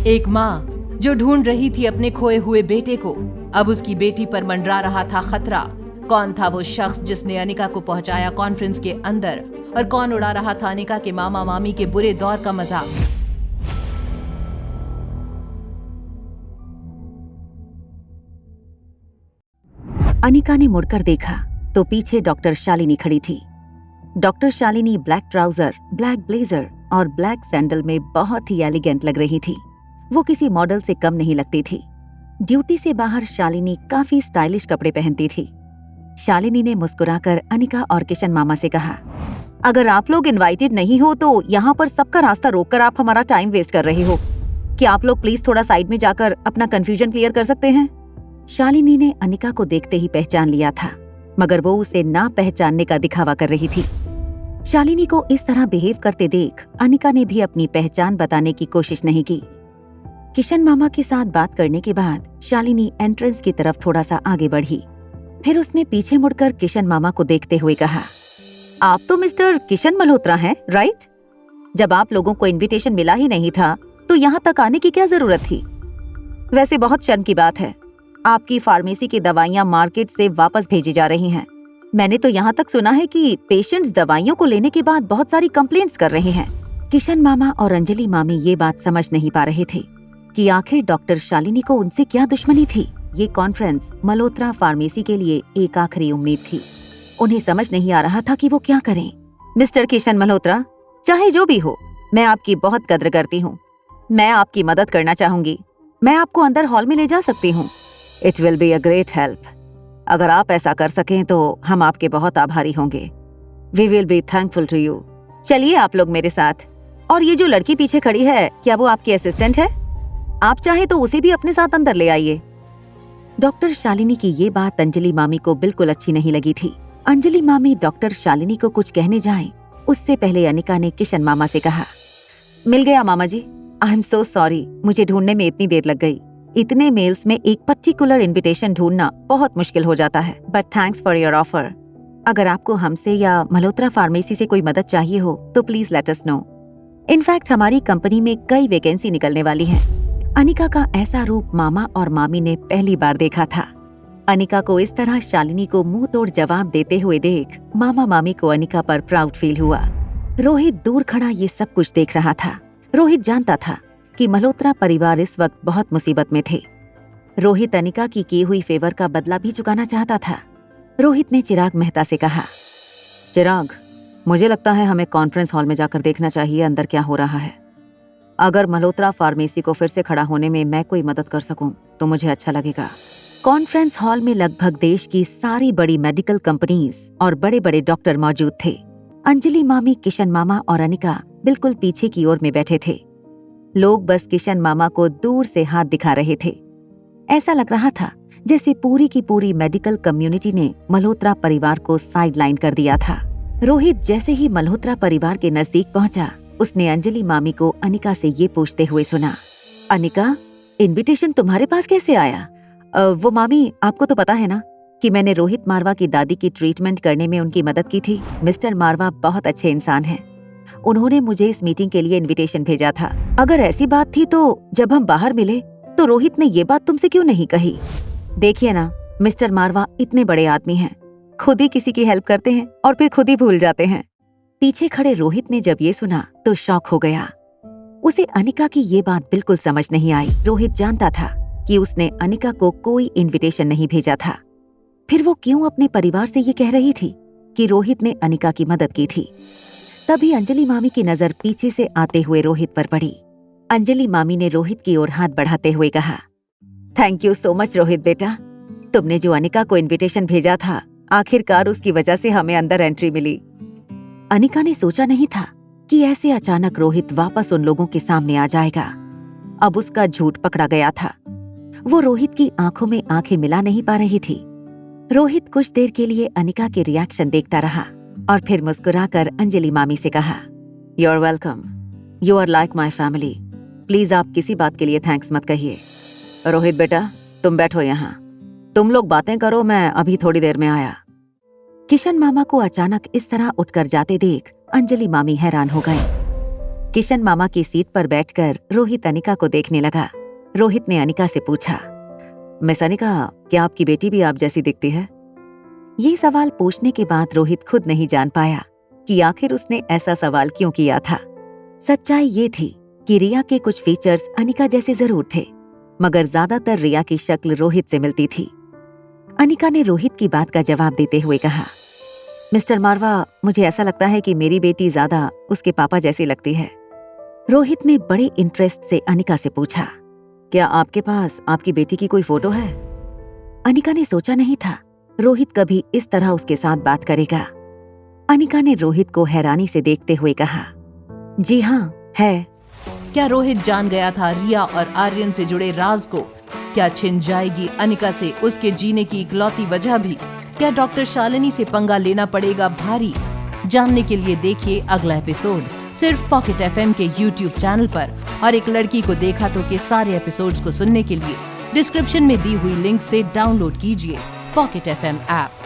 एक माँ जो ढूंढ रही थी अपने खोए हुए बेटे को, अब उसकी बेटी पर मंडरा रहा था खतरा। कौन था वो शख्स जिसने अनिका को पहुंचाया कॉन्फ्रेंस के अंदर, और कौन उड़ा रहा था अनिका के मामा मामी के बुरे दौर का मजाक। अनिका ने मुड़कर देखा तो पीछे डॉक्टर शालिनी खड़ी थी। Doctor Shalini black trouser, black blazer और ब्लैक सैंडल में बहुत ही एलिगेंट लग रही थी। वो किसी मॉडल से कम नहीं लगती थी। ड्यूटी से बाहर शालिनी काफी स्टाइलिश कपड़े पहनती थी। शालिनी ने मुस्कुराकर अनिका और किशन मामा से कहा, अगर आप लोग इनवाइटेड नहीं हो तो यहाँ पर सबका रास्ता रोककर आप हमारा टाइम वेस्ट कर रहे हो। क्या आप लोग प्लीज थोड़ा साइड में जाकर अपना कंफ्यूजन क्लियर कर सकते हैं? शालिनी ने अनिका को देखते ही पहचान लिया था, मगर वो उसे ना पहचानने का दिखावा कर रही थी। शालिनी को इस तरह बिहेव करते देख अनिका ने भी अपनी पहचान बताने की कोशिश नहीं की। किशन मामा के साथ बात करने के बाद शालिनी एंट्रेंस की तरफ थोड़ा सा आगे बढ़ी। फिर उसने पीछे मुड़कर किशन मामा को देखते हुए कहा, आप तो मिस्टर किशन मल्होत्रा हैं, राइट? जब आप लोगों को इनविटेशन मिला ही नहीं था तो यहाँ तक आने की क्या जरूरत थी? वैसे बहुत शर्म की बात है, आपकी फार्मेसी की दवाइयाँ मार्केट से वापस भेजी जा रही हैं। मैंने तो यहाँ तक सुना है कि पेशेंट्स दवाइयों को लेने के बाद बहुत सारी कंप्लेंट्स कर रहे हैं। किशन मामा और अंजलि मामी ये बात समझ नहीं पा रहे थे कि आखिर डॉक्टर शालिनी को उनसे क्या दुश्मनी थी। ये कॉन्फ्रेंस मल्होत्रा फार्मेसी के लिए एक आखिरी उम्मीद थी। उन्हें समझ नहीं आ रहा था कि वो क्या करें। मिस्टर किशन मल्होत्रा, चाहे जो भी हो, मैं आपकी बहुत कद्र करती हूँ। मैं आपकी मदद करना चाहूंगी। मैं आपको अंदर हॉल में ले जा सकती हूँ। It will be a great help. अगर आप ऐसा कर सकें तो हम आपके बहुत आभारी होंगे। We will be thankful to you. चलिए आप लोग मेरे साथ। और ये जो लड़की पीछे खड़ी है, क्या वो आपकी असिस्टेंट है? आप चाहे तो उसे भी अपने साथ अंदर ले आइए। डॉक्टर शालिनी की ये बात अंजलि मामी को बिल्कुल अच्छी नहीं लगी थी। अंजलि मामी डॉक्टर शालिनी को कुछ कहने जाएं, उससे पहले अनिका ने किशन मामा से कहा, मिल गया मामा जी। आई एम सो सॉरी, मुझे ढूंढने में इतनी देर लग गई। इतने मेल्स में एक पर्टिकुलर इनविटेशन ढूंढना बहुत मुश्किल हो जाता है। But thanks for your offer. अगर आपको हमसे या मल्होत्रा फार्मेसी से कोई मदद चाहिए हो तो please let us know. In fact हमारी कंपनी में कई वैकेंसी निकलने वाली है। अनिका का ऐसा रूप मामा और मामी ने पहली बार देखा था। अनिका को इस तरह शालिनी को मुंह तोड़ जवाब देते हुए देख मामा मामी को अनिका पर प्राउड फील हुआ। रोहित दूर खड़ा ये सब कुछ देख रहा था। रोहित जानता था कि मल्होत्रा परिवार इस वक्त बहुत मुसीबत में थे। रोहित अनिका की की हुई फेवर का बदला भी चुकाना चाहता था। रोहित ने चिराग मेहता से कहा, चिराग, मुझे लगता है हमें कॉन्फ्रेंस हॉल में जाकर देखना चाहिए अंदर क्या हो रहा है। अगर मल्होत्रा फार्मेसी को फिर से खड़ा होने में मैं कोई मदद कर सकूं तो मुझे अच्छा लगेगा। कॉन्फ्रेंस हॉल में लगभग देश की सारी बड़ी मेडिकल कंपनीज और बड़े बड़े डॉक्टर मौजूद थे। अंजलि मामी, किशन मामा और अनिका बिल्कुल पीछे की ओर में बैठे थे। लोग बस किशन मामा को दूर से हाथ दिखा रहे थे। ऐसा लग रहा था जैसे पूरी की पूरी मेडिकल कम्युनिटी ने मल्होत्रा परिवार को साइडलाइन कर दिया था। रोहित जैसे ही मल्होत्रा परिवार के नजदीक पहुंचा, उसने अंजलि मामी को अनिका से ये पूछते हुए सुना, अनिका, इनविटेशन तुम्हारे पास कैसे आया? वो मामी, आपको तो पता है ना कि मैंने रोहित मारवा की दादी की ट्रीटमेंट करने में उनकी मदद की थी। मिस्टर मारवा बहुत अच्छे इंसान हैं। उन्होंने मुझे इस मीटिंग के लिए इनविटेशन भेजा था। अगर ऐसी बात थी तो जब हम बाहर मिले तो रोहित ने ये बात तुमसे क्यों नहीं कही? देखिए ना, मिस्टर मारवा इतने बड़े आदमी हैं, खुद ही किसी की हेल्प करते हैं और फिर खुद ही भूल जाते हैं। पीछे खड़े रोहित ने जब ये सुना तो शॉक हो गया। उसे अनिका की ये बात बिल्कुल समझ नहीं आई। रोहित जानता था कि उसने अनिका को कोई इनविटेशन नहीं भेजा था। फिर वो क्यों अपने परिवार से ये कह रही थी कि रोहित ने अनिका की मदद की थी? तभी अंजलि मामी की नजर पीछे से आते हुए रोहित पर पड़ी। अंजलि मामी ने रोहित की ओर हाथ बढ़ाते हुए कहा, thank you so much Rohit बेटा। तुमने जो अनिका को इनविटेशन भेजा था, आखिरकार उसकी वजह से हमें अंदर एंट्री मिली। अनिका ने सोचा नहीं था कि ऐसे अचानक रोहित वापस उन लोगों के सामने आ जाएगा। अब उसका झूठ पकड़ा गया था। वो रोहित की आंखों में आंखें मिला नहीं पा रही थी। रोहित कुछ देर के लिए अनिका के रिएक्शन देखता रहा और फिर मुस्कुराकर अंजलि मामी से कहा, you are welcome, you are like my family. Please आप किसी बात के लिए थैंक्स मत कहिए। रोहित बेटा, तुम बैठो यहाँ, तुम लोग बातें करो, मैं अभी थोड़ी देर में आया। किशन मामा को अचानक इस तरह उठकर जाते देख अंजलि मामी हैरान हो गई। किशन मामा की सीट पर बैठकर रोहित अनिका को देखने लगा। रोहित ने अनिका से पूछा, मिस अनिका, क्या आपकी बेटी भी आप जैसी दिखती है? ये सवाल पूछने के बाद रोहित खुद नहीं जान पाया कि आखिर उसने ऐसा सवाल क्यों किया था। सच्चाई ये थी कि रिया के कुछ फीचर्स अनिका जैसे जरूर थे, मगर ज्यादातर रिया की शक्ल रोहित से मिलती थी। अनिका ने रोहित की बात का जवाब देते हुए कहा, मिस्टर मारवा, मुझे ऐसा लगता है कि मेरी बेटी ज्यादा उसके पापा जैसी लगती है। रोहित ने बड़े इंटरेस्ट से अनिका से पूछा, क्या आपके पास आपकी बेटी की कोई फोटो है? अनिका ने सोचा नहीं था रोहित कभी इस तरह उसके साथ बात करेगा। अनिका ने रोहित को हैरानी से देखते हुए कहा, जी हाँ, है। क्या रोहित जान गया था रिया और आर्यन से जुड़े राज को? क्या छिन जाएगी अनिका से उसके जीने की इकलौती वजह भी? क्या डॉक्टर शालिनी से पंगा लेना पड़ेगा भारी? जानने के लिए देखिए अगला एपिसोड सिर्फ पॉकेट एफएम के YouTube चैनल पर। और एक लड़की को देखा तो के सारे एपिसोड्स को सुनने के लिए डिस्क्रिप्शन में दी हुई लिंक से डाउनलोड कीजिए पॉकेट एफएम ऐप।